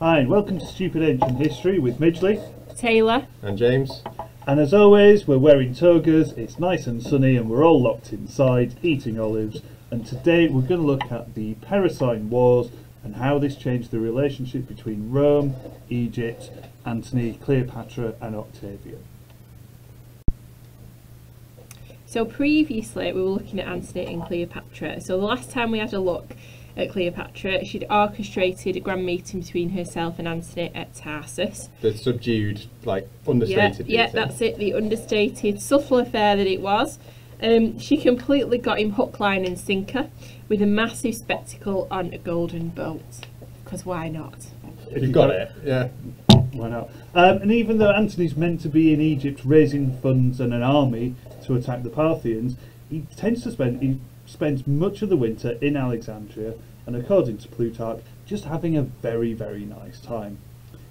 Hi, and welcome to Stupid Ancient History with Midgley, Taylor, and James. and as always we're wearing togas, it's nice and sunny and we're all locked inside eating olives, and today we're going to look at the Perusine Wars and how this changed the relationship between Rome, Egypt, Antony, Cleopatra and Octavian. So previously we were looking at Antony and Cleopatra. So the last time we had a look at Cleopatra, she'd orchestrated a grand meeting between herself and Antony at Tarsus. The subdued, like, understated Yeah, meeting. that's it, the understated, subtle affair that it was. She completely got him hook, line and sinker with a massive spectacle on a golden boat. Because why not? If You've got it, yeah. Why not? And even though Antony's meant to be in Egypt raising funds and an army to attack the Parthians, he spends much of the winter in Alexandria, and according to Plutarch, just having a very, very nice time.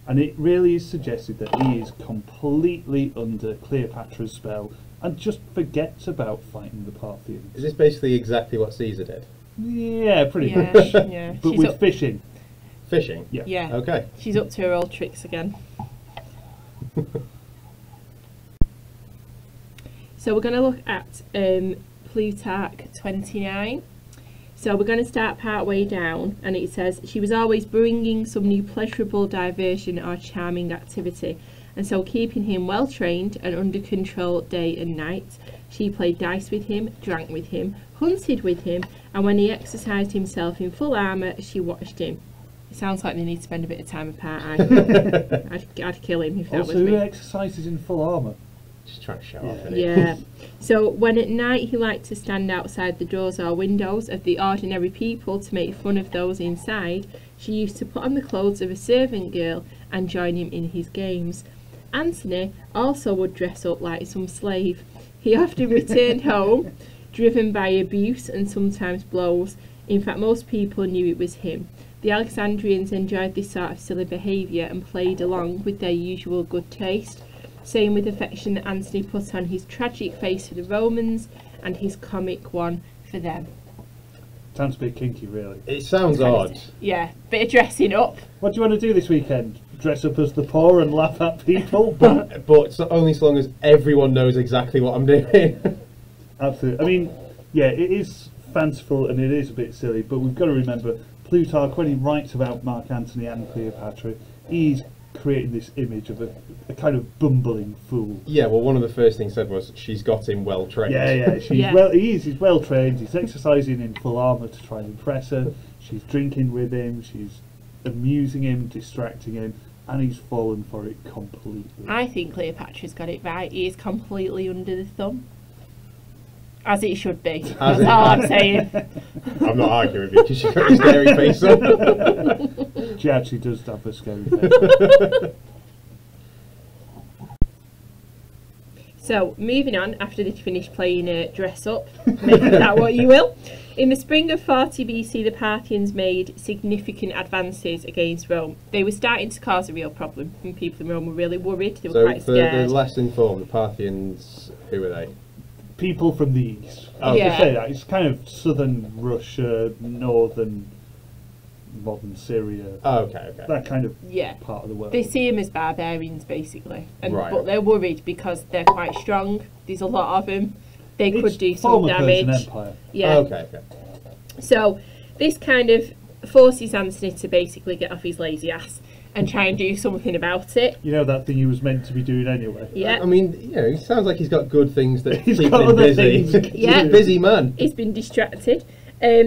And it really is suggested that he is completely under Cleopatra's spell and just forgets about fighting the Parthians. Is this basically exactly what Caesar did? Yeah, pretty Yeah, much. yeah. But She's with up, fishing. Fishing? Yeah. yeah, Okay. she's up to her old tricks again. So we're going to look at Plutarch 29. So we're going to start part way down, and it says, she was always bringing some new pleasurable diversion or charming activity, and so keeping him well trained and under control day and night. She played dice with him, drank with him, hunted with him, and when he exercised himself in full armour, she watched him. It sounds like they need to spend a bit of time apart. I'd kill him if that Also, was me. who exercises in full armour? Just trying to show off, innit? Yeah. So when at night he liked to stand outside the doors or windows of the ordinary people to make fun of those inside, she used to put on the clothes of a servant girl and join him in his games. Antony also would dress up like some slave. He often returned home, driven by abuse and sometimes blows. In fact, most people knew it was him. The Alexandrians enjoyed this sort of silly behaviour and played along with their usual good taste, saying with affection that Antony put on his tragic face for the Romans and his comic one for them. Sounds a bit kinky, really. It sounds odd. Yeah, bit of dressing up. What do you want to do this weekend? Dress up as the poor and laugh at people? But so only so long as everyone knows exactly what I'm doing. Absolutely. I mean, yeah, it is fanciful and it is a bit silly, but we've got to remember Plutarch, when he writes about Mark Antony and Cleopatra, he's creating this image of a kind of bumbling fool. Yeah, well, one of the first things said was, she's got him well trained. Yeah, he's well trained, he's exercising in full armour to try and impress her, she's drinking with him, she's amusing him, distracting him, and he's fallen for it completely. I think Cleopatra's got it right. He is completely under the thumb. As it should be. That's all I'm saying. I'm not arguing with you, because she's got a scary face on. She actually does have a scary face. So, moving on, after they finished playing dress up, make that what you will. In the spring of 40 BC, the Parthians made significant advances against Rome. They were starting to cause a real problem, and people in Rome were really worried. They were quite So, scared. the less informed, the Parthians, who were they? People from the east. Oh, yeah. To say that, it's kind of southern Russia, northern modern Syria, Oh, okay. that kind of Yeah. part of the world. They see them as barbarians, basically. And, Right. But they're worried because they're quite strong. There's a lot of them. They could do some former damage. Persian Empire. Yeah. Oh, okay. So this kind of forces Antony to basically get off his lazy ass and try and do something about it. You know, that thing he was meant to be doing anyway. Yeah. I mean, you know, he sounds like he's got good things that He's keep got him other busy. things. He's Yeah. a busy man. He's been distracted.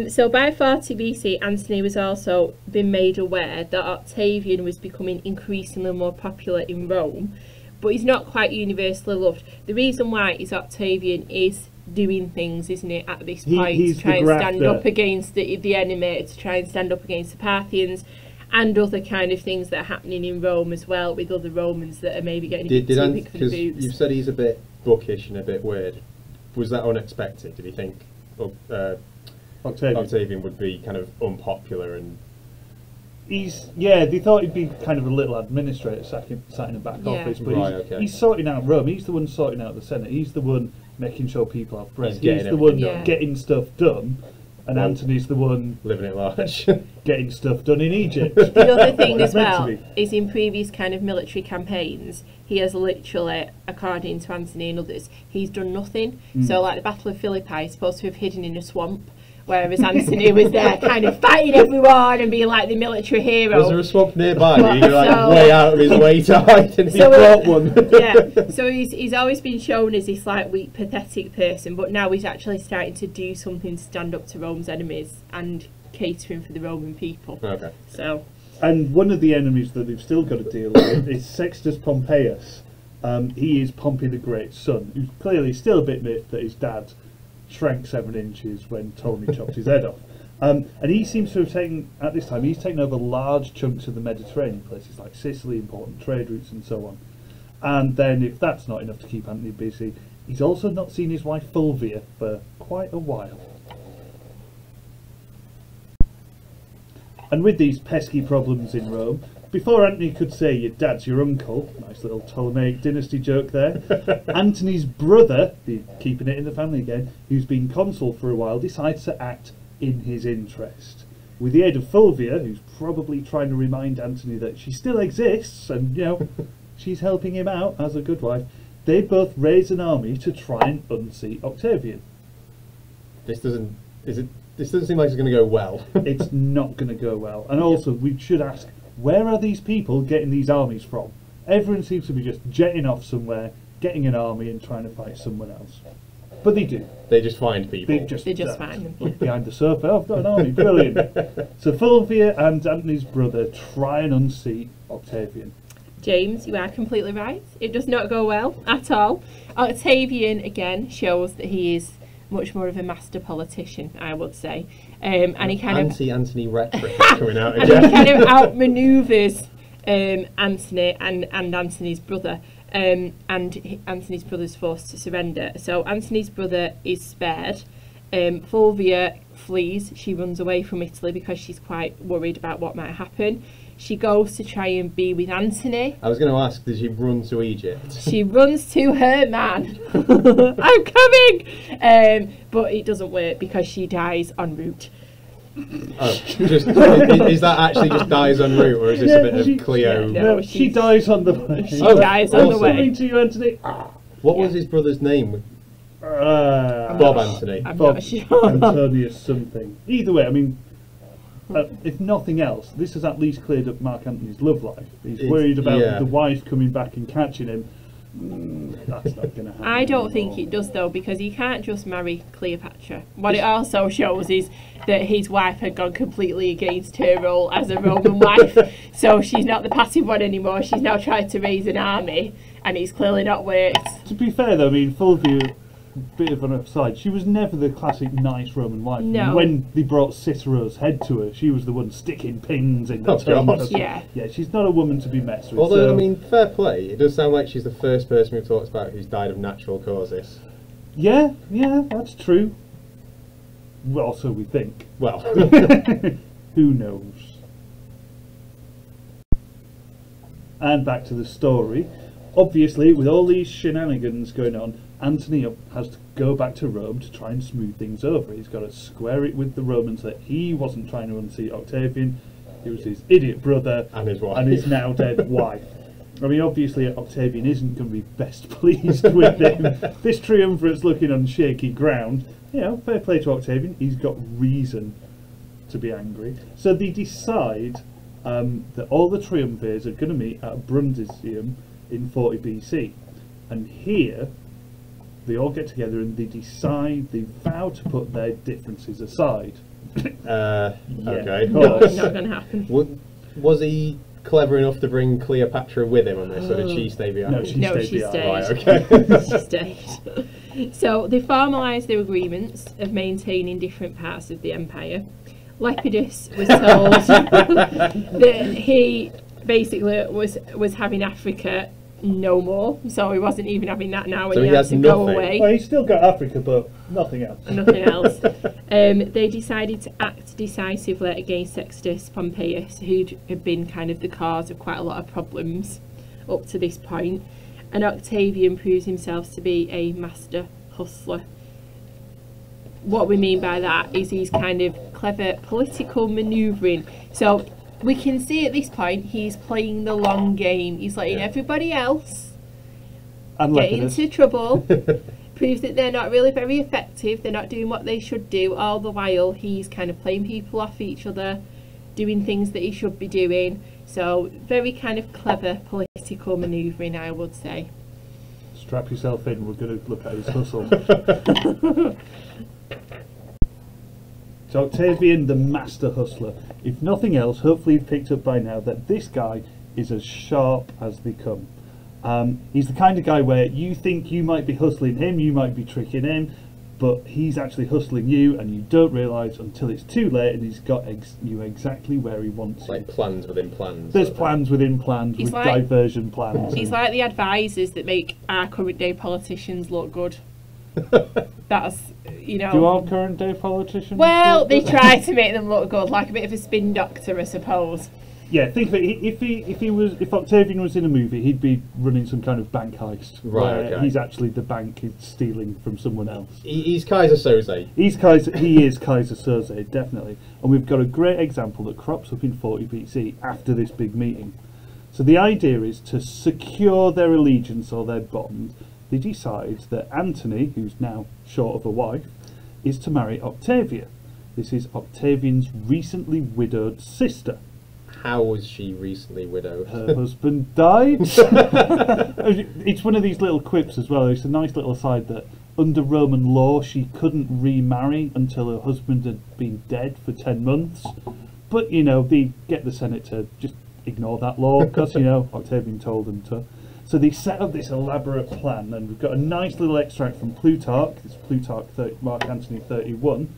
So by 40 BC, Antony was also been made aware that Octavian was becoming increasingly more popular in Rome, but he's not quite universally loved. The reason why is Octavian is doing things, isn't it, at this point, he's to try the and stand grafter. up against the enemy, to try and stand up against the Parthians, and other kind of things that are happening in Rome as well, with other Romans that are maybe getting a bit too big for the Because boots. you've said he's a bit bookish and a bit weird. Was that unexpected? Did you think Octavian would be kind of unpopular and... They thought he'd be kind of a little administrator sat in a back Yeah. office, but Right, okay. he's sorting out Rome. He's the one sorting out the Senate. He's the one making sure people have bread. He's getting the one everything done. getting stuff done. and Antony's the one living it large. getting stuff done in Egypt. The other thing as It's meant to well be. is in previous kind of military campaigns, he has literally, according to Antony and others, he's done nothing. So like the Battle of Philippi is supposed to have hidden in a swamp, whereas Antony was there kind of fighting everyone and being like the military hero. Was there a swamp nearby? Were you like So- way out of his way to hide and he So, brought one? Yeah, so he's always been shown as this like weak, pathetic person, but now he's actually starting to do something to stand up to Rome's enemies and catering for the Roman people. Okay. So And one of the enemies that they've still got to deal with is Sextus Pompeius. He is Pompey the Great's son, who's clearly still a bit miffed that his dad shrank 7 inches when Tony chopped his head off. And he seems to have taken, at this time, he's taken over large chunks of the Mediterranean, places like Sicily, important trade routes and so on. And then, if that's not enough to keep Antony busy, he's also not seen his wife Fulvia for quite a while. And with these pesky problems in Rome, before Antony could say your dad's your uncle, nice little Ptolemaic dynasty joke there, Antony's brother, keeping it in the family again, who's been consul for a while, decides to act in his interest. With the aid of Fulvia, who's probably trying to remind Antony that she still exists and, you know, she's helping him out as a good wife, they both raise an army to try and unseat Octavian. This doesn't seem like it's going to go well. It's not going to go well. And also, we should ask, where are these people getting these armies from? Everyone seems to be just jetting off somewhere, getting an army and trying to fight someone else. But they do. They just find people. they just find them. Look behind the sofa, oh, I've got an army, brilliant. So Fulvia and Antony's brother try and unseat Octavian. James, you are completely right. It does not go well at all. Octavian again shows that he is much more of a master politician, I would say, and he kind of Anti-Antony rhetoric is coming out and he again. kind of outmaneuvers Antony and Antony's brother, and Antony's brother's forced to surrender. So Antony's brother is spared. Fulvia flees. She runs away from Italy because she's quite worried about what might happen. She goes to try and be with Antony. I was going to ask, did she run to Egypt? She runs to her man. I'm coming! But it doesn't work because she dies en route. Oh, is that actually just dies en route, or is this a bit she- of Cleo? yeah, No, she dies on the way. She Oh, dies on the awesome. way. Coming to you, Antony. What was his brother's name? Bob Antony. I'm Bob not sure. Antonius something. Either way, I mean, if nothing else, this has at least cleared up Mark Antony's love life. He's worried about the wife coming back and catching him. That's not going to happen. I don't think it does though, because he can't just marry Cleopatra. What it also shows is that his wife had gone completely against her role as a Roman wife, so she's not the passive one anymore. She's now trying to raise an army, and it's clearly not worked. To be fair though, I mean, Fulvia, bit of an aside, she was never the classic nice Roman wife. No. When they brought Cicero's head to her, she was the one sticking pins in the Oh, tongue. God. Yeah. Yeah, she's not a woman to be messed with. Although, so- I mean, fair play. It does sound like she's the first person we've talked about who's died of natural causes. yeah, that's true. Well, so we think. Well, Who knows? And back to the story. Obviously, with all these shenanigans going on, Antony has to go back to Rome to try and smooth things over. He's got to square it with the Romans that he wasn't trying to unseat Octavian. It was his idiot brother and his wife. and his now dead wife. I mean, obviously, Octavian isn't going to be best pleased with him. This triumvirate's looking on shaky ground. You know, fair play to Octavian. He's got reason to be angry. So they decide that all the triumvirs are going to meet at Brundisium in 40 BC. And here, they all get together and they decide, they vow to put their differences aside. Okay. No, it's not going to happen. Was he clever enough to bring Cleopatra with him on this, or did she stay behind? No, she No, stayed she behind. stayed. Right, okay. She stayed. So they formalised their agreements of maintaining different parts of the empire. Lepidus was told that he basically was having Africa no more, so he wasn't even having that now, and So he he had has to go nothing. away. Well, he's still got Africa, but nothing else. Nothing else. They decided to act decisively against Sextus Pompeius, who had been kind of the cause of quite a lot of problems up to this point. And Octavian proves himself to be a master hustler. what we mean by that is he's kind of clever political manoeuvring. So we can see at this point he's playing the long game. He's letting everybody else get into trouble, proves that they're not really very effective, they're not doing what they should do, all the while he's kind of playing people off each other, doing things that he should be doing. So very kind of clever political manoeuvring, I would say. Strap yourself in, we're going to look at his hustle. So Octavian, the master hustler. If nothing else, hopefully you've picked up by now that this guy is as sharp as they come. He's the kind of guy where you think you might be hustling him, you might be tricking him, but he's actually hustling you, and you don't realise until it's too late, and he's got you exactly where he wants you. Like plans within plans. There's plans within plans, He's with like- diversion plans. He's like the advisors that make our current day politicians look good. That's, you know. Do our current day politicians? Well, look they good? try to make them look good, like a bit of a spin doctor, I suppose. Yeah, think of it. If Octavian was in a movie, he'd be running some kind of bank heist. Right, where okay. He's actually the bank is stealing from someone else. He's Kaiser Soze. He is Kaiser Soze, definitely. And we've got a great example that crops up in 40 BC after this big meeting. So the idea is to secure their allegiance or their bond. They decide that Antony, who's now short of a wife, is to marry Octavia. This is Octavian's recently widowed sister. How was she recently widowed? Her husband died. It's one of these little quips as well. It's a nice little aside that under Roman law she couldn't remarry until her husband had been dead for 10 months. But, you know, they get the Senate to just ignore that law because, you know, Octavian told them to. So they set up this elaborate plan, and we've got a nice little extract from Plutarch. This is Plutarch, Mark Antony 31,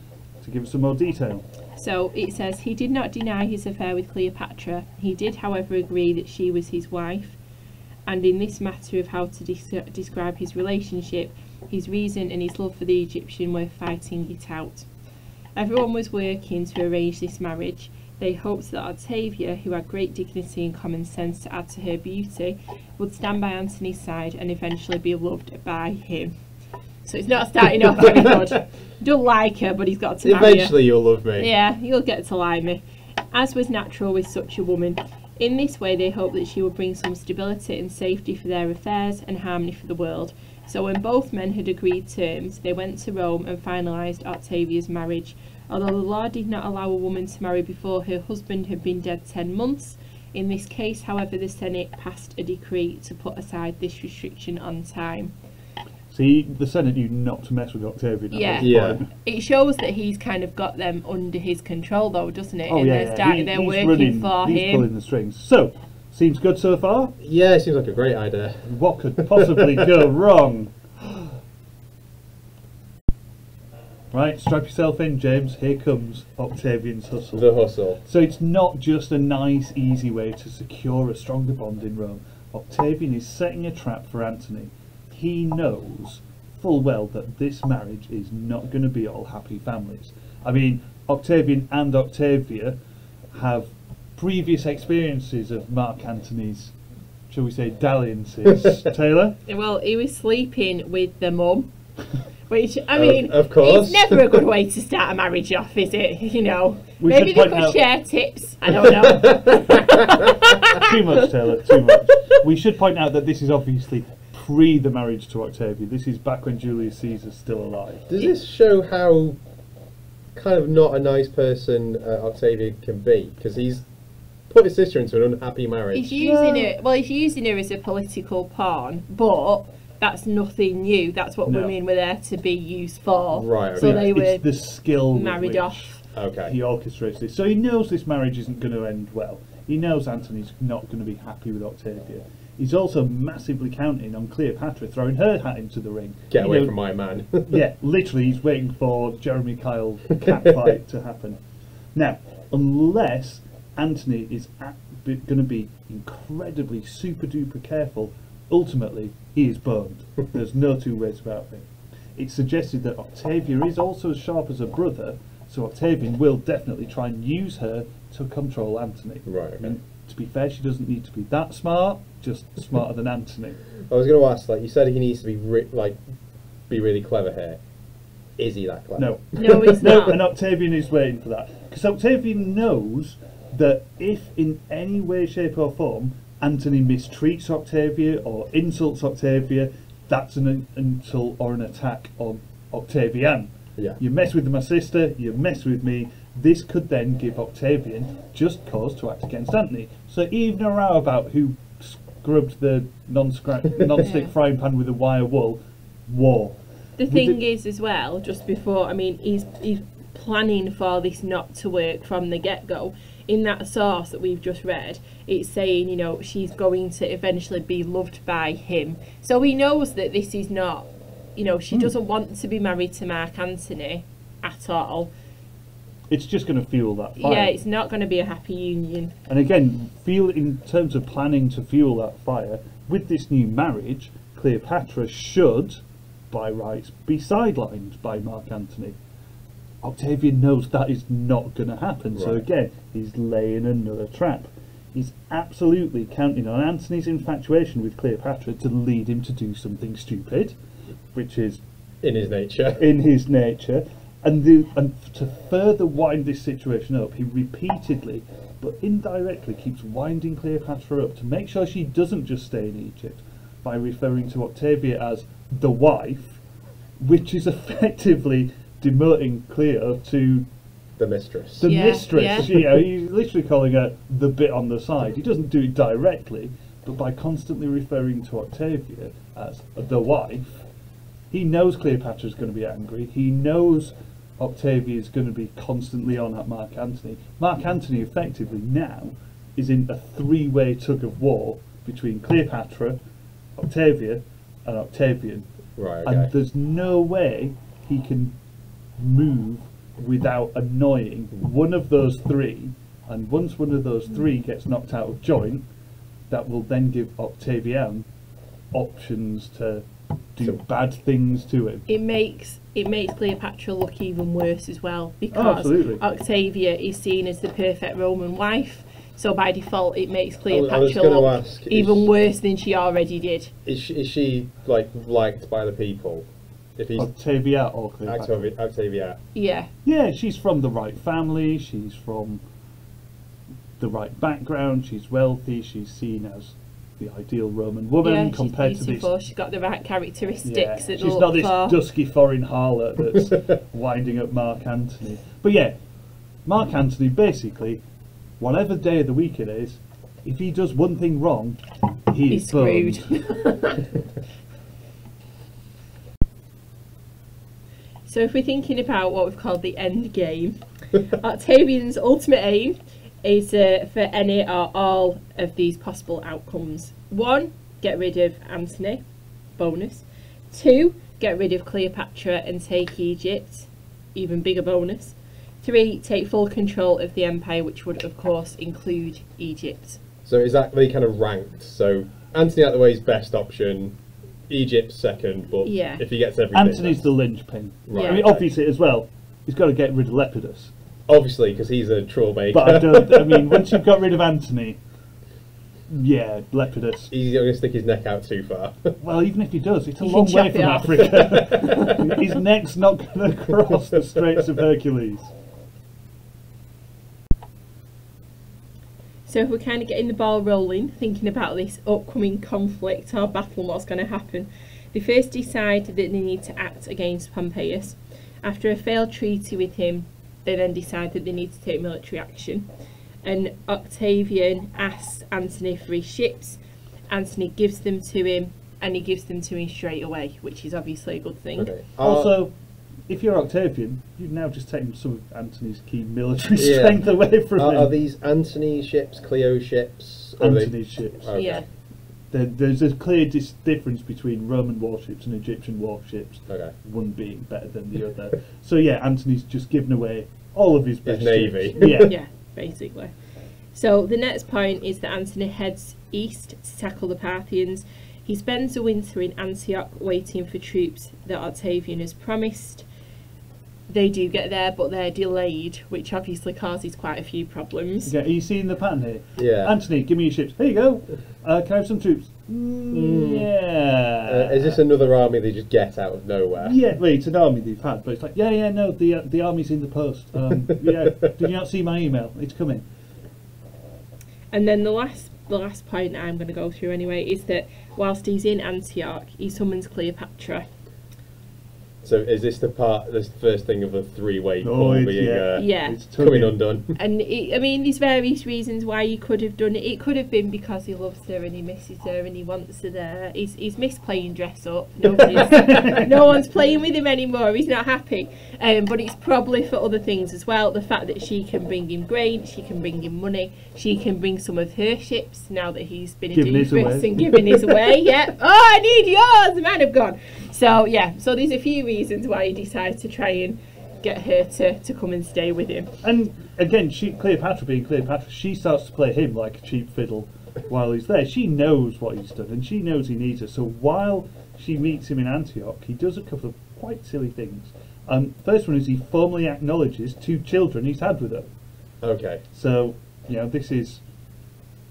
to give us some more detail. So it says, he did not deny his affair with Cleopatra. He did, however, agree that she was his wife. And in this matter of how to describe his relationship, his reason and his love for the Egyptian were fighting it out. Everyone was working to arrange this marriage. They hoped that Octavia, who had great dignity and common sense to add to her beauty, would stand by Antony's side and eventually be loved by him. So it's not starting off very good. Don't like her, but he's got to marry her. Eventually you'll love me. Yeah, you'll get to like me. As was natural with such a woman. In this way they hoped that she would bring some stability and safety for their affairs and harmony for the world. So when both men had agreed terms, they went to Rome and finalised Octavia's marriage. Although the law did not allow a woman to marry before her husband had been dead 10 months, in this case, however, the Senate passed a decree to put aside this restriction on time. See, the Senate knew not to mess with Octavian. Yeah. Yeah. It shows that he's kind of got them under his control, though, doesn't it? Oh, And yeah, they're he's working running, for he's him. pulling the strings. So, seems good so far. Yeah, it seems like a great idea. What could possibly go wrong? Right, strap yourself in, James. Here comes Octavian's hustle. The hustle. So it's not just a nice, easy way to secure a stronger bond in Rome. Octavian is setting a trap for Antony. He knows full well that this marriage is not going to be all happy families. I mean, Octavian and Octavia have previous experiences of Mark Antony's, shall we say, dalliances. Taylor? Well, he was sleeping with the mum. Which, I mean, of course. it's never a good way to start a marriage off, is it? You know, We maybe should they point could out- share tips. I don't know. Too much, Taylor, too much. We should point out that this is obviously pre the marriage to Octavia. This is back when Julius Caesar's still alive. Does this show how kind of not a nice person Octavia can be? Because he's put his sister into an unhappy marriage. He's using her. Well, he's using her as a political pawn, but that's nothing new. That's what No. women were there to be used for. Right, So okay. they were It's the skill with married which off. Okay. he orchestrates this. So he knows this marriage isn't going to end well. He knows Antony's not going to be happy with Octavia. He's also massively counting on Cleopatra throwing her hat into the ring. Get You away know, from my man. Yeah, literally, he's waiting for Jeremy Kyle catfight to happen. Now, unless Antony is going to be incredibly super duper careful, ultimately he is burned. There's no two ways about it. It's suggested that Octavia is also as sharp as her brother, so Octavian will definitely try and use her to control Antony. Right, I okay. mean, to be fair, she doesn't need to be that smart, just smarter than Antony. I was going to ask, like, you said he needs to be be really clever here. Is he that clever? No. No, he's No, not. and Octavian is waiting for that. Because Octavian knows that if in any way, shape or form Antony mistreats Octavia or insults Octavia, that's an insult or an attack on Octavian. Yeah. You mess with my sister, you mess with me, this could then give Octavian just cause to act against Antony. So even a row about who scrubbed the non-stick frying pan with a wire wool, war. The thing is as well, just before, I mean, he's planning for this not to work from the get-go. In that source that we've just read, it's saying, you know, she's going to eventually be loved by him. So he knows that this is not, you know, she doesn't want to be married to Mark Antony at all. It's just going to fuel that fire. Yeah, it's not going to be a happy union. And again, in terms of planning to fuel that fire, with this new marriage, Cleopatra should, by rights, be sidelined by Mark Antony. Octavian knows that is not going to happen, so Right. again, he's laying another trap. He's absolutely counting on Antony's infatuation with Cleopatra to lead him to do something stupid, which is In his nature. in his nature. And to further wind this situation up, he repeatedly, but indirectly, keeps winding Cleopatra up to make sure she doesn't just stay in Egypt by referring to Octavia as the wife, which is effectively demoting Cleo to The mistress. the Yeah, mistress. yeah. You know, he's literally calling her the bit on the side. He doesn't do it directly, but by constantly referring to Octavia as the wife, he knows Cleopatra's going to be angry. He knows Octavia is going to be constantly on at Mark Antony. Mark Antony effectively now is in a three-way tug of war between Cleopatra, Octavia, and Octavian. Right, And okay. there's no way he can move without annoying one of those three. And once one of those three gets knocked out of joint, that will then give Octavian options to do bad things to him. It makes Cleopatra look even worse as well, Oh, because absolutely. Octavia is seen as the perfect Roman wife. So by default, it makes I was Cleopatra gonna look ask, even worse than she already did. Is she like liked by the people? If he's Octavia or Cleopatra. Octavia. Yeah, Yeah, she's from the right family, she's from the right background, she's wealthy, she's seen as the ideal Roman woman yeah, she's compared to this. beautiful. She's got the right characteristics Yeah, that she's look not this for. dusky foreign harlot that's winding up Mark Antony. But yeah, Mark Antony basically, whatever day of the week it is, if he does one thing wrong, he He's is screwed. boned. So if we're thinking about what we've called the end game, Octavian's ultimate aim is for any or all of these possible outcomes. 1, get rid of Antony, bonus. 2, get rid of Cleopatra and take Egypt, even bigger bonus. 3, take full control of the empire, which would of course include Egypt. So is that they kind of ranked? So Antony out the way is best option, Egypt second, but Yeah. if he gets everything, Anthony's the linchpin. Right. Yeah. I mean, obviously as well, he's got to get rid of Lepidus. obviously because he's a troublemaker. But I don't. I mean, once you've got rid of Antony, yeah, Lepidus. He's going to stick his neck out too far. Well, even if he does, it's a You long can way chop from it off. Africa. His neck's not going to cross the Straits of Hercules. So if we're kind of getting the ball rolling, thinking about this upcoming conflict or battle and what's going to happen, they first decide that they need to act against Pompeius. After a failed treaty with him, they then decide that they need to take military action. And Octavian asks Antony for his ships. Antony gives them to him, and he gives them to him straight away, which is obviously a good thing. Okay. Also, if you're Octavian, you've now just taken some of Antony's key military Yeah. strength away from are him. these Antony ships, Cleo ships? Or are they- Antony's ships. Okay. Yeah. There's a clear difference between Roman warships and Egyptian warships, Okay. one being better than the other. So yeah, Antony's just given away all of his best navy. ships. Yeah. Yeah, basically. So the next point is that Antony heads east to tackle the Parthians. He spends the winter in Antioch waiting for troops that Octavian has promised. They do get there, but they're delayed, which obviously causes quite a few problems. Yeah, are you seeing the pattern here? Yeah. Antony, give me your ships. Here you go. Can I have some troops? Yeah. Is this another army they just get out of nowhere? Yeah, well, it's an army they've had, but it's like, yeah, no, the army's in the post. Yeah, did you not see my email? It's coming. And then the last point I'm going to go through anyway is that whilst he's in Antioch, he summons Cleopatra. So is this the first thing of a three-way Oh, call it's- being Yeah. It's coming tugging. undone? And I mean, there's various reasons why he could have done it. It could have been because he loves her and he misses her and he wants her there. He's missed playing dress up. No one's playing with him anymore. He's not happy. But it's probably for other things as well. The fact that she can bring him grain, she can bring him money, she can bring some of her ships now that he's been a Giving his doofus away. and giving his away. Yeah. Oh, I need yours. The man have gone. So yeah. So there's a few reasons why he decides to try and get her to come and stay with him. And again, Cleopatra being Cleopatra, she starts to play him like a cheap fiddle while he's there. She knows what he's done and she knows he needs her. So while she meets him in Antioch, he does a couple of quite silly things. First one is he formally acknowledges 2 children he's had with her. Okay. So, this is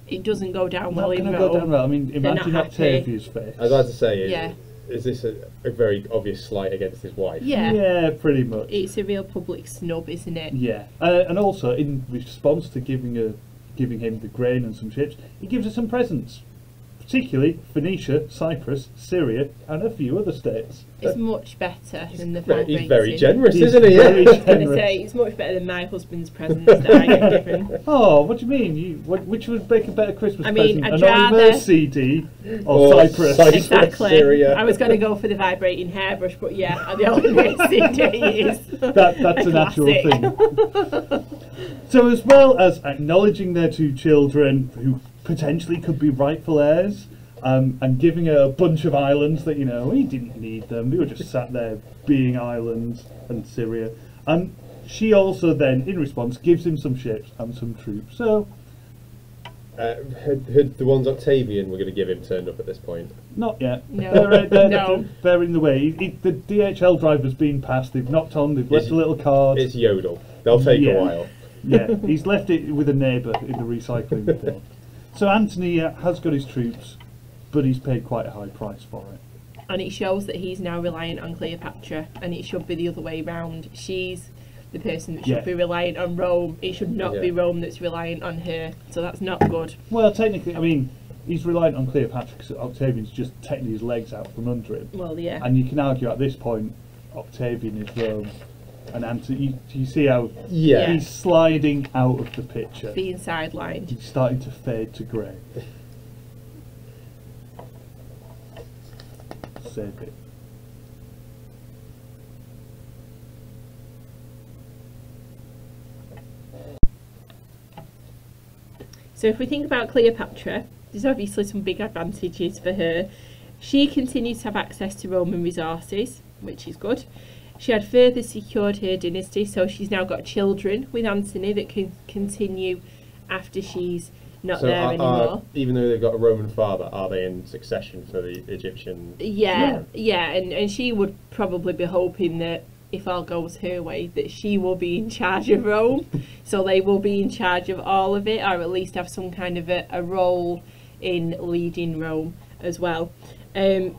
It doesn't go down not well going in to go down Rome. well. I mean, not imagine happy. Octavia's face. I was about to say, Yeah. is this a very obvious slight against his wife? Yeah. Yeah, pretty much. It's a real public snub, isn't it? Yeah, and also in response to giving him the grain and some ships, he gives her some presents, particularly Phoenicia, Cyprus, Syria, and a few other states. It's much better than the He's very vibrating. generous, He's isn't he? very Yeah. I was going to generous. say, it's much better than my husband's presents that I get given. Oh, what do you mean? Which would make a better Christmas I mean, present? I'd An Oliver rather- CD Or or Cyprus? Cyprus. Exactly. Syria. I was going to go for the vibrating hairbrush, but yeah, the only CD is That's a an actual classic. thing. So as well as acknowledging their 2 children who potentially could be rightful heirs, and giving her a bunch of islands that, he didn't need them. They were just sat there being islands and Syria. She also then, in response, gives him some ships and some troops. So, Had the ones Octavian were going to give him turned up at this point? not yet. No. They're in the way. The DHL driver's been passed. They've knocked on. They've left a little card. It's Yodel. They'll take Yeah. a while. Yeah, he's left it with a neighbour in the recycling bin. So Antony has got his troops, but he's paid quite a high price for it. And it shows that he's now reliant on Cleopatra, and it should be the other way round. She's the person that should Yeah. be reliant on Rome. It should not be Yeah. Rome that's reliant on her. So that's not good. Well, technically, I mean, he's reliant on Cleopatra because Octavian's just taking his legs out from under him. Well, yeah. And you can argue at this point, Octavian is Rome, and Antony. You see how Yeah. he's sliding out of the picture. Being sidelined. He's starting to fade to grey. Save it. So if we think about Cleopatra, there's obviously some big advantages for her. She continues to have access to Roman resources, which is good. She had further secured her dynasty, so she's now got children with Antony that can continue after she's not So there anymore. even though they've got a Roman father, are they in succession for the Egyptian? Yeah, and she would probably be hoping that if all goes her way, that she will be in charge of Rome. So they will be in charge of all of it, or at least have some kind of a role in leading Rome as well.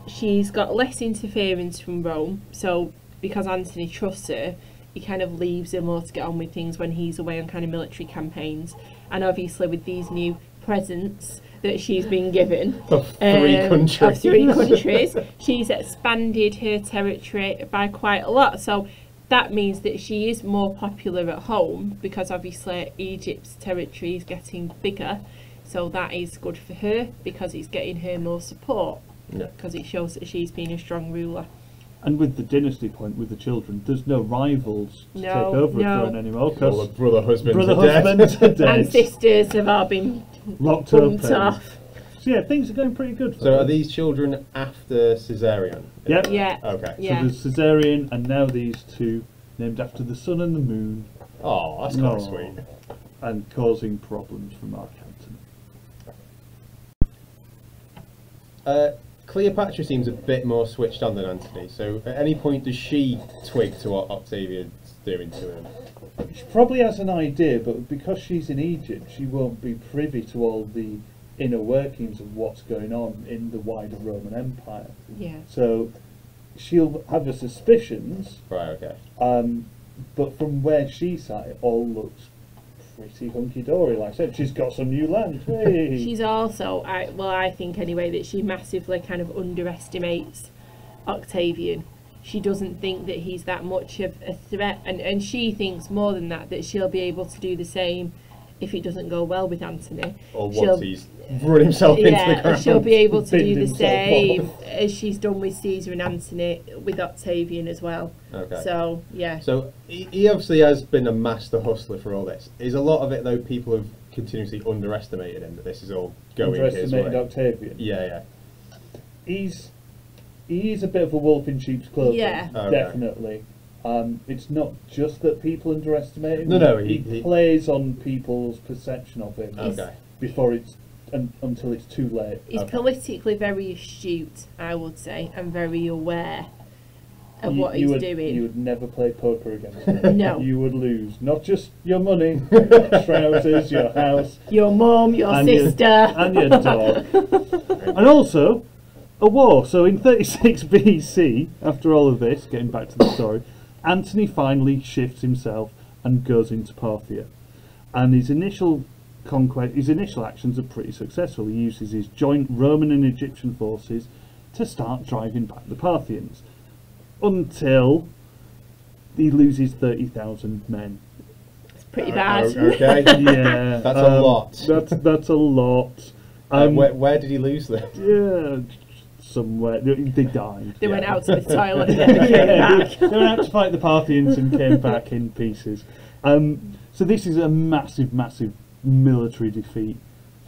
She's got less interference from Rome, so because Antony trusts her, he kind of leaves her more to get on with things when he's away on kind of military campaigns. And obviously with these new presents that she's been given Of 3 countries. of 3 countries, she's expanded her territory by quite a lot. So that means that she is more popular at home, because obviously Egypt's territory is getting bigger. So that is good for her because it's getting her more support, Yeah. because it shows that she's been a strong ruler. And with the dynasty point, with the children, there's no rivals to No, take over no. a throne anymore All the because brother husbands brother are dead. husbands are dead, And sisters have all been locked up. bumped and- off. So yeah, things are going pretty good for So her. are these children after Caesarion? Yep. Yeah. Okay. Yeah. So there's Caesarion, and now these 2 named after the sun and the moon, Oh, that's kind of No. sweet. and causing problems for Mark Antony. Cleopatra seems a bit more switched on than Antony. So at any point does she twig to what Octavian's doing to him? She probably has an idea, but because she's in Egypt, she won't be privy to all the inner workings of what's going on in the wider Roman Empire. Yeah. So she'll have her suspicions, Right, okay. but from where she sat, it all looks pretty hunky-dory. Like I said, she's got some new land. Hey. She's also, I think anyway, that she massively kind of underestimates Octavian. She doesn't think that he's that much of a threat, and she thinks more than that she'll be able to do the same if it doesn't go well with Antony. Or once he's run himself into the ground. She'll be able to do the himself same off. as she's done with Caesar and Antony with Octavian as well. Okay. So, yeah. So he obviously has been a master hustler for all this. Is a lot of it, though, people have continuously underestimated him, that this is all going his Underestimated way? Octavian. Yeah. He's a bit of a wolf in sheep's clothing. Yeah. Okay. Definitely. It's not just that people underestimate him. No, he plays on people's perception of him. Okay. Before it's until it's too late. He's politically very astute, I would say, and very aware of what he's doing. You would never play poker against him. No. You would lose not just your money, trousers, your house, Your mum, your and sister. and your dog, and also a war. So in 36 BC, after all of this, getting back to the story, Antony finally shifts himself and goes into Parthia, and his initial actions are pretty successful. He uses his joint Roman and Egyptian forces to start driving back the Parthians, until he loses 30,000 men. It's pretty bad. Okay. Yeah, That's a lot. That's a lot. Where did he lose them? Yeah, somewhere they died. They went out to the toilet and never came back. They went out to fight the Parthians and came back in pieces. So this is a massive military defeat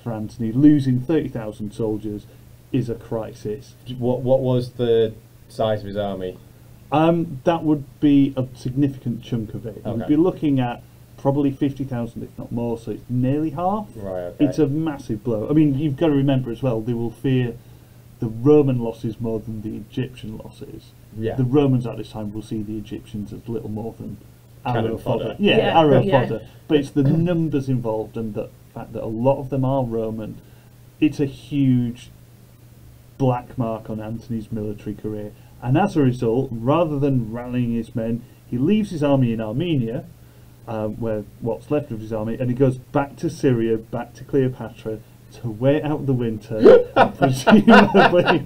for Antony. Losing 30,000 soldiers is a crisis. What was the size of his army? That would be a significant chunk of it. Okay. We'd be looking at probably 50,000, if not more, so it's nearly half. Right, okay. It's a massive blow. I mean, you've got to remember as well, they will fear the Roman losses more than the Egyptian losses. Yeah. The Romans at this time will see the Egyptians as little more than arrow Cannon fodder. fodder. Yeah, Arrow yeah. fodder. But it's the numbers involved and the fact that a lot of them are Roman. It's a huge black mark on Antony's military career. And as a result, rather than rallying his men, he leaves his army in Armenia, where what's left of his army, and he goes back to Syria, back to Cleopatra, to wait out the winter. Presumably,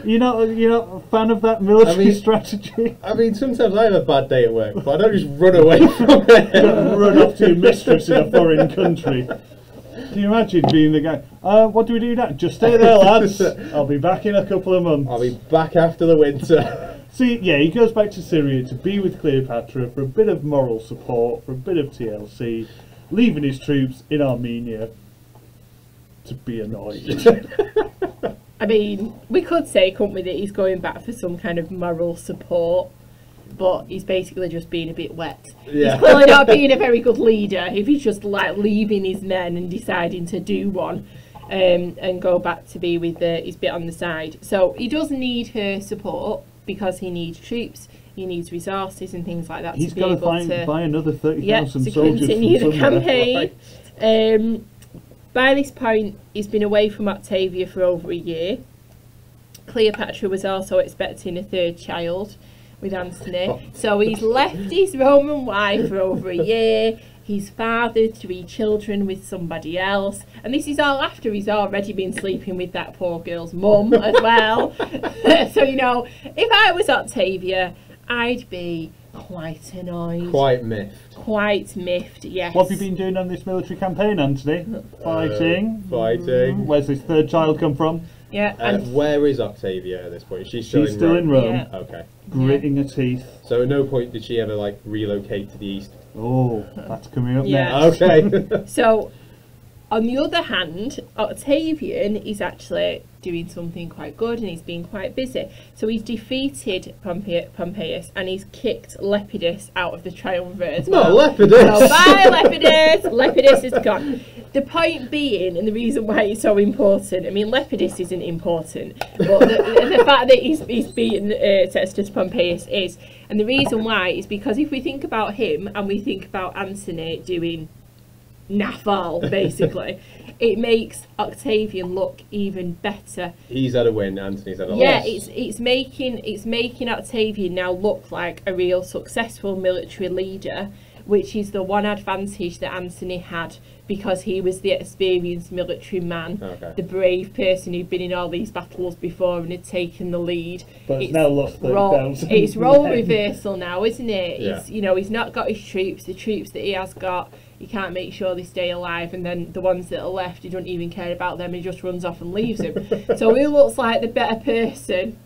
you're not a fan of that military strategy. I mean, sometimes I have a bad day at work, but I don't just run away from it. Run off to your mistress in a foreign country. Can you imagine being the guy? What do we do now? Just stay there, lads. I'll be back in a couple of months. I'll be back after the winter. See, yeah, he goes back to Syria to be with Cleopatra for a bit of moral support, for a bit of TLC, leaving his troops in Armenia to be annoyed. I mean, we could say, couldn't we, that he's going back for some kind of moral support, but he's basically just being a bit wet. Yeah. He's clearly not being a very good leader if he's just like leaving his men and deciding to do one and go back to be with his bit on the side. So he does need her support because he needs troops, he needs resources and things like that. He's to be got to able buy another 30,000 to soldiers continue from the somewhere. campaign. By this point, he's been away from Octavia for over a year. Cleopatra was also expecting a third child with Antony. So he's left his Roman wife for over a year. He's fathered 3 children with somebody else. And this is all after he's already been sleeping with that poor girl's mum as well. So, you know, if I was Octavia, I'd be quite annoyed. Quite miffed. Quite miffed, yes. What have you been doing on this military campaign, Antony? Fighting. Fighting. Where's this third child come from? Yeah, and Where is Octavia at this point? She's still She's in still Rome. in Rome, Yeah. Okay. gritting her teeth. So at no point did she ever like relocate to the east? Oh, that's coming up Yeah. next. Okay. so, on the other hand, Octavian is actually doing something quite good and he's been quite busy. So he's defeated Pompeius and he's kicked Lepidus out of the triumvirate as well. Not Lepidus! So bye Lepidus! Lepidus is gone. The point being, and the reason why it's so important, I mean, Lepidus isn't important, but the fact that he's beaten Sextus Pompeius is, and the reason why is because if we think about him and we think about Antony doing naff all, basically, it makes Octavian look even better. He's had a win, Antony's had a loss. Yeah, it's making Octavian now look like a real successful military leader, which is the one advantage that Antony had because he was the experienced military man, the brave person who'd been in all these battles before and had taken the lead. But it's now lost 30,000. It's role reversal now, isn't it? Yeah. It's, you know, he's not got his troops. The troops that he has got, he can't make sure they stay alive, and then the ones that are left, he doesn't even care about them. He just runs off and leaves them. So who looks like the better person?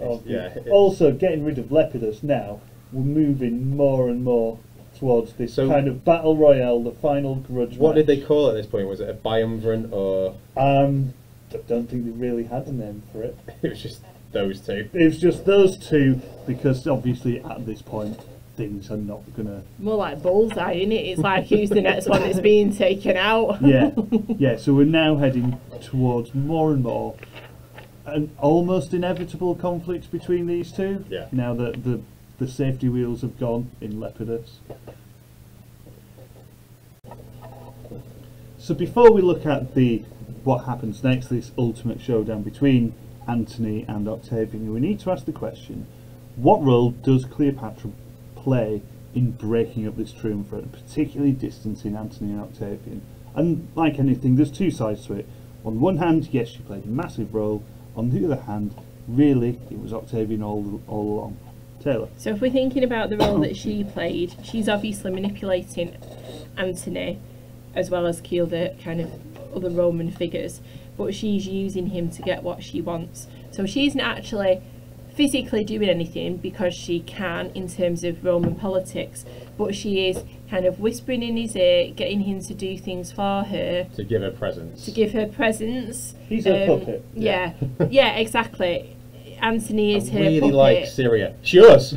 Also, getting rid of Lepidus now, we're moving more and more towards this kind of battle royale, the final grudge What match. did they call it at this point? Was it a biumvirate or...? I don't think they really had a name for it. It was just those two. It was just those two, because obviously at this point things are not gonna... More like bullseye, isn't it? It's like, who's the next one that's being taken out? Yeah, so we're now heading towards more and more an almost inevitable conflict between these two. Yeah. Now that the safety wheels have gone in Lepidus. So before we look at what happens next, this ultimate showdown between Antony and Octavian, we need to ask the question, what role does Cleopatra play in breaking up this triumvirate, and particularly distancing Antony and Octavian? And like anything, there's two sides to it. On one hand, yes, she played a massive role. On the other hand, really, it was Octavian all along. Taylor. So if we're thinking about the role that she played, she's obviously manipulating Antony as well as key other kind of other Roman figures, but she's using him to get what she wants. So she's not actually physically doing anything because she can in terms of Roman politics, but she is kind of whispering in his ear, getting him to do things for her. To give her presents. He's a puppet. Yeah, exactly. Antony is her really puppet. like Syria. She's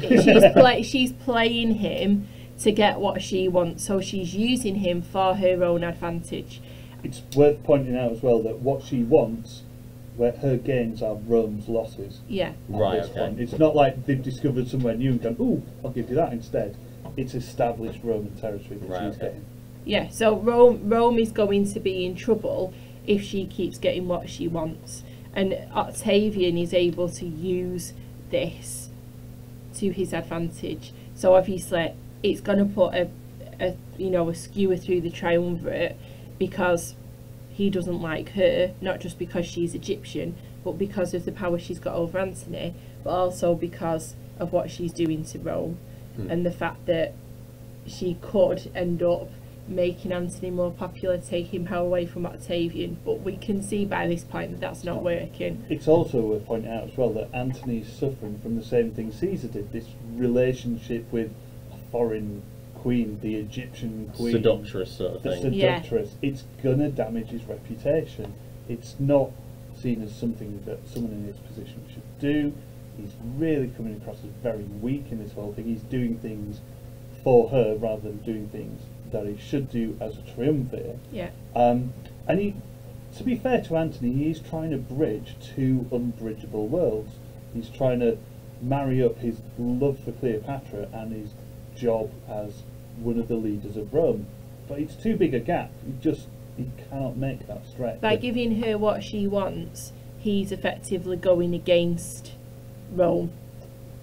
She's playing him to get what she wants, so she's using him for her own advantage. It's worth pointing out as well that what she wants, where her gains are Rome's losses. Yeah. Right, This point. It's not like they've discovered somewhere new and gone, ooh, I'll give you that instead. It's established Roman territory that she's getting. Yeah, so Rome is going to be in trouble if she keeps getting what she wants. And Octavian is able to use this to his advantage. So obviously it's going to put a skewer through the triumvirate, because he doesn't like her, not just because she's Egyptian, but because of the power she's got over Antony, but also because of what she's doing to Rome, and the fact that she could end up making Antony more popular, taking power away from Octavian, but we can see by this point that that's not working. It's also worth pointing out as well that Antony's suffering from the same thing Caesar did, this relationship with a foreign queen, the Egyptian queen. Seductress sort of thing. Seductress. Yeah. It's gonna damage his reputation. It's not seen as something that someone in his position should do. He's really coming across as very weak in this whole thing. He's doing things for her rather than doing things that he should do as a triumvirate. Yeah. And he, to be fair to Antony, he is trying to bridge two unbridgeable worlds. He's trying to marry up his love for Cleopatra and his job as one of the leaders of Rome. But it's too big a gap. He cannot make that stretch. By giving her what she wants, he's effectively going against Rome.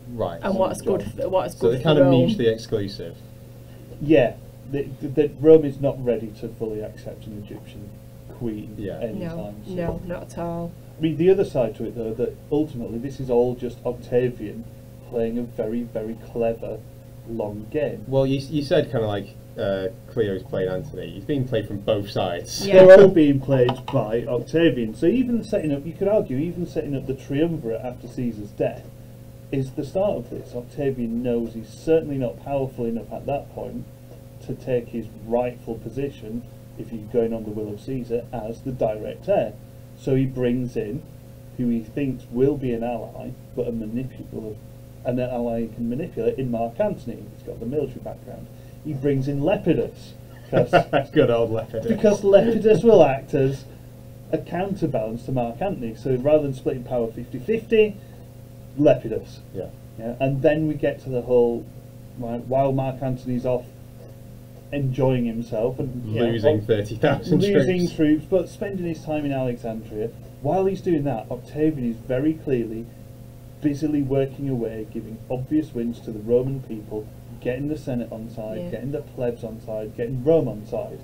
Right. And what's good So for they're kind of Rome. mutually exclusive. Yeah. That Rome is not ready to fully accept an Egyptian queen anytime soon. No, not at all. I mean, the other side to it, though, that ultimately this is all just Octavian playing a very, very clever long game. Well, you said kind of like Cleo's played Antony. He's being played from both sides. Yeah. They're all being played by Octavian. So even setting up, you could argue, even setting up the triumvirate after Caesar's death is the start of this. Octavian knows he's certainly not powerful enough at that point to take his rightful position, if he's going on the will of Caesar, as the direct heir. So he brings in who he thinks will be an ally, but an ally he can manipulate in Mark Antony. He's got the military background. He brings in Lepidus, Good old Lepidus. Because Lepidus will act as a counterbalance to Mark Antony. So rather than splitting power 50-50, Lepidus. Yeah. And then we get to the whole, right, while Mark Antony's off enjoying himself and losing 30,000 losing troops. troops, but spending his time in Alexandria. While he's doing that, Octavian is very clearly busily working away, giving obvious wins to the Roman people, getting the Senate on side, getting the plebs on side, getting Rome on side.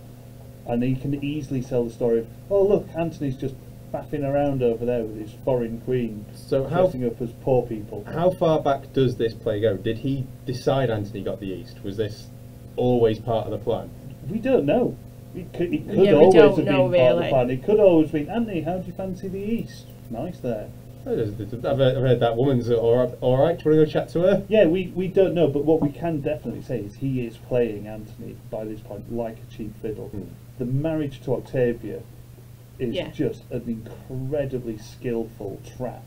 And he can easily sell the story of, oh look, Antony's just faffing around over there with his foreign queen, So dressing up as poor people. how far back does this play go? Did he decide Antony got the East? Was this always part of the plan? We don't know. It could we always don't have been know, part of the really. plan. It could always been, Antony, how do you fancy the East? Nice there. I've heard that woman's alright. Want to go chat to her? Yeah, we don't know, but what we can definitely say is he is playing Antony by this point like a cheap fiddle. The marriage to Octavia is just an incredibly skillful trap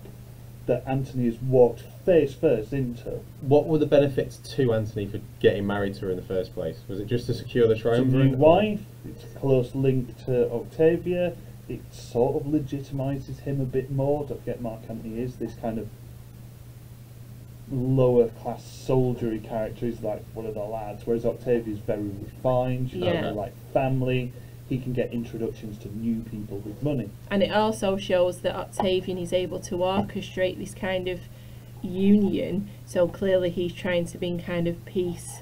that Antony has walked face first into. What were the benefits to Antony for getting married to her in the first place? Was it just to secure the It's a triumvirate? new wife, it's a close link to Octavia, it sort of legitimises him a bit more. Don't forget Mark Antony is this kind of lower class soldiery character. He's like one of the lads, whereas Octavia is very refined, she's very like family. He can get introductions to new people with money. And it also shows that Octavian is able to orchestrate this kind of union, so clearly he's trying to bring kind of peace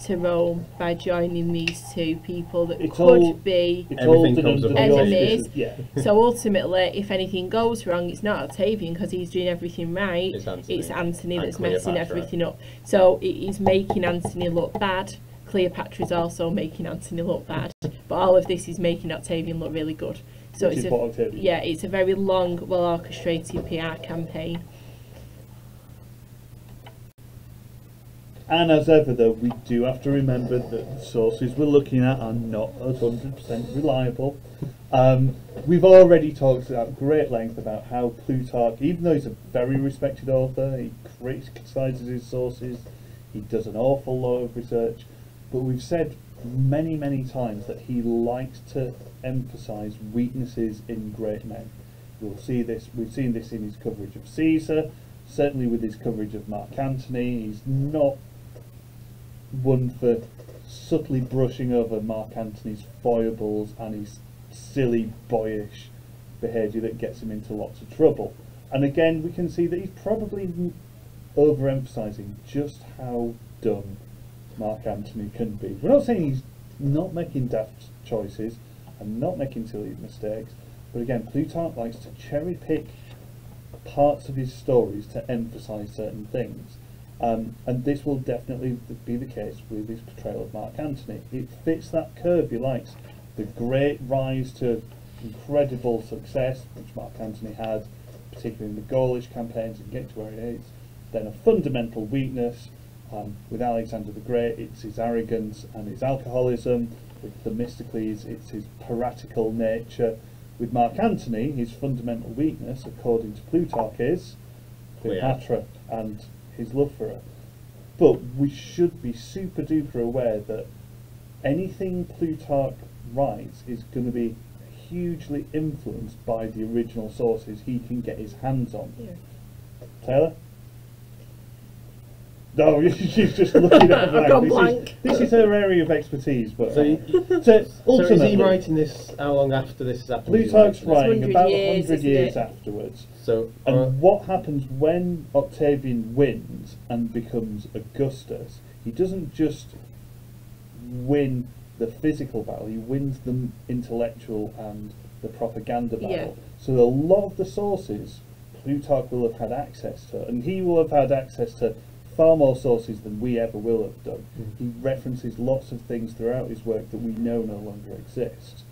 to Rome by joining these two people that It's could all- be It's Everything all done comes under up the enemies. auspices- Yeah. So ultimately, if anything goes wrong, it's not Octavian because he's doing everything right. It's Antony. It's Antony And that's messing Cleopatra. everything up. So it is making Antony look bad. Cleopatra is also making Antony look bad. But all of this is making Octavian look really good. So Which it's is what Octavian it's a very long, well orchestrated PR campaign. And as ever, though, we do have to remember that the sources we're looking at are not 100% reliable. We've already talked at great length about how Plutarch, even though he's a very respected author, he criticises his sources, he does an awful lot of research, but we've said many, many times that he likes to emphasise weaknesses in great men. We've seen this in his coverage of Caesar, certainly with his coverage of Mark Antony. He's not one for subtly brushing over Mark Antony's foibles and his silly, boyish behaviour that gets him into lots of trouble. And again, we can see that he's probably overemphasising just how dumb Mark Antony can be. We're not saying he's not making daft choices and not making silly mistakes, but again, Plutarch likes to cherry pick parts of his stories to emphasise certain things. And this will definitely be the case with his portrayal of Mark Antony. It fits that curve he likes. The great rise to incredible success, which Mark Antony had, particularly in the Gaulish campaigns, and get to where he is. Then a fundamental weakness. With Alexander the Great, it's his arrogance and his alcoholism. With Themistocles, it's his piratical nature. With Mark Antony, his fundamental weakness, according to Plutarch, is Cleopatra and his love for her. But we should be super duper aware that anything Plutarch writes is going to be hugely influenced by the original sources he can get his hands on. Taylor? No, she's just looking at I've gone blank. This is her area of expertise, but So is ultimately, he writing this? How long after this has happened? Plutarch's He's writing writing 100 about years, 100 isn't years it? afterwards. this? So And what happens when Octavian wins and becomes Augustus? He doesn't just win the physical battle, he wins the intellectual and the propaganda battle. Yeah. So a lot of the sources Plutarch will have had access to, and he will have had access to far more sources than we ever will have done. He references lots of things throughout his work that we know no longer exist.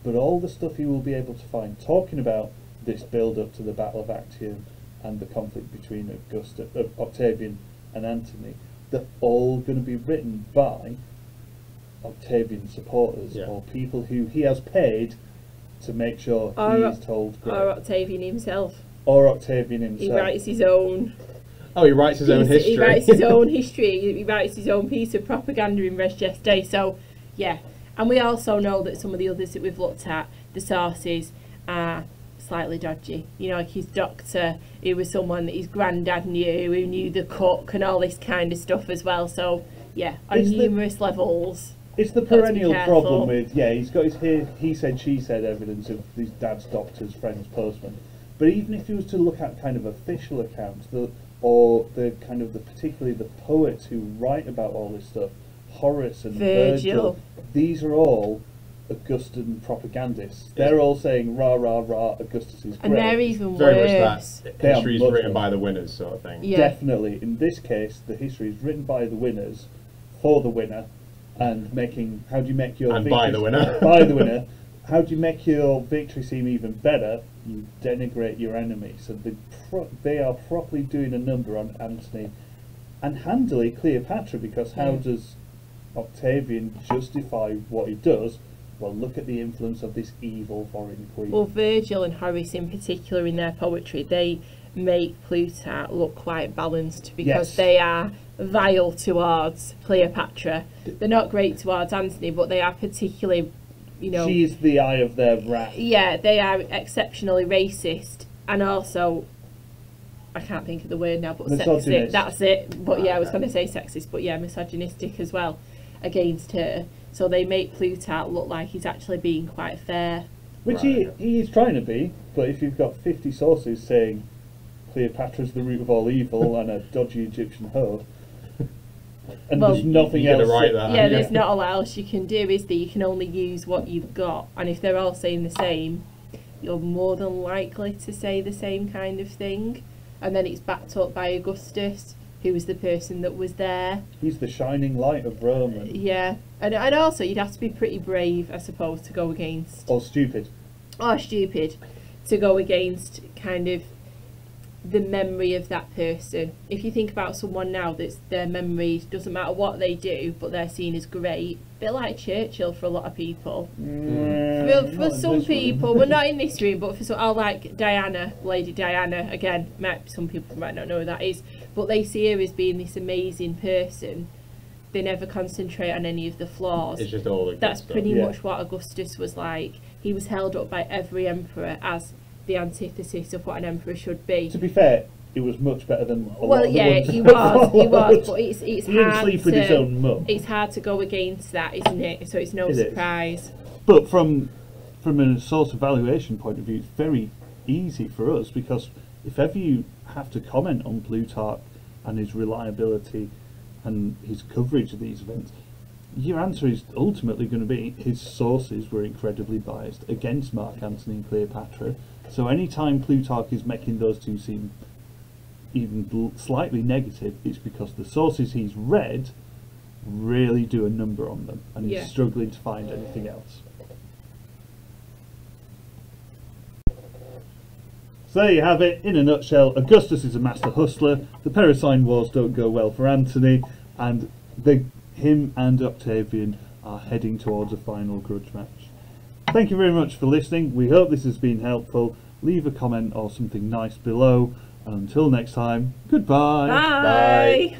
But all the stuff he will be able to find talking about this build-up to the Battle of Actium and the conflict between Octavian and Antony, they're all going to be written by Octavian supporters or people who he has paid to make sure he is told great. Or Octavian himself. Or Octavian himself. He writes his own. Oh, he writes his own history. He writes his own history. He writes his own piece of propaganda in Res Gestae. So, yeah, And we also know that some of the others that we've looked at, the sources are slightly dodgy. You know, like his doctor, who was someone that his granddad knew, who knew the cook and all this kind of stuff as well. So, yeah, on numerous levels. It's the perennial problem with, he's got his he said, she said evidence of his dad's doctor's friend's postman. But even if you was to look at kind of official accounts, particularly the poets who write about all this stuff, Horace and Virgil, these are all Augustan propagandists. They're all saying rah rah rah, Augustus is great. And they're even very worse. much that history is written by the winners sort of thing. Yeah. Definitely. In this case, the history is written by the winners for the winner, and making by the winner. By the winner. How do you make your victory seem even better? You denigrate your enemy. So they are properly doing a number on Antony, and handily Cleopatra, because how does Octavian justify what he does? Well, look at the influence of this evil foreign queen. Well, Virgil and Horace in particular, in their poetry, they make Plutarch look quite balanced, because they are vile towards Cleopatra. They're not great towards Antony, but they are particularly, you know... She is the eye of their wrath. Yeah, they are exceptionally racist, and also... I can't think of the word now, but sexist. That's it. But yeah, I was going to say sexist, but yeah, misogynistic as well against her. So they make Plutarch look like he's actually being quite fair. Which he is trying to be, but if you've got 50 sources saying Cleopatra's the root of all evil and a dodgy Egyptian hoe, and there's nothing else. There's not a lot else you can do, is there? You can only use what you've got, and if they're all saying the same, you're more than likely to say the same kind of thing. And then it's backed up by Augustus, who was the person that was there. He's the shining light of Rome. And also you'd have to be pretty brave, I suppose, to go against... Or stupid. To go against kind of the memory of that person. If you think about someone now that's their memory, doesn't matter what they do, but they're seen as great, a bit like Churchill for a lot of people. For some people, well, not in this room, but for some, like Diana, Lady Diana, again, some people might not know who that is, but they see her as being this amazing person. They never concentrate on any of the flaws. It's just all the That's pretty much what Augustus was like. He was held up by every emperor as the antithesis of what an emperor should be. To be fair, it was much better than a lot of the ones he was, but it's he didn't sleep with his own mum. It's hard to go against that, isn't it? So it's no surprise. But from a source evaluation point of view, it's very easy for us, because if ever you have to comment on Plutarch and his reliability and his coverage of these events, your answer is ultimately going to be his sources were incredibly biased against Mark Antony and Cleopatra. So anytime Plutarch is making those two seem even slightly negative, it's because the sources he's read really do a number on them, and he's struggling to find anything else. So there you have it, in a nutshell. Augustus is a master hustler, the Perusine Wars don't go well for Antony, and him and Octavian are heading towards a final grudge match. Thank you very much for listening. We hope this has been helpful. Leave a comment or something nice below. And until next time, goodbye. Bye.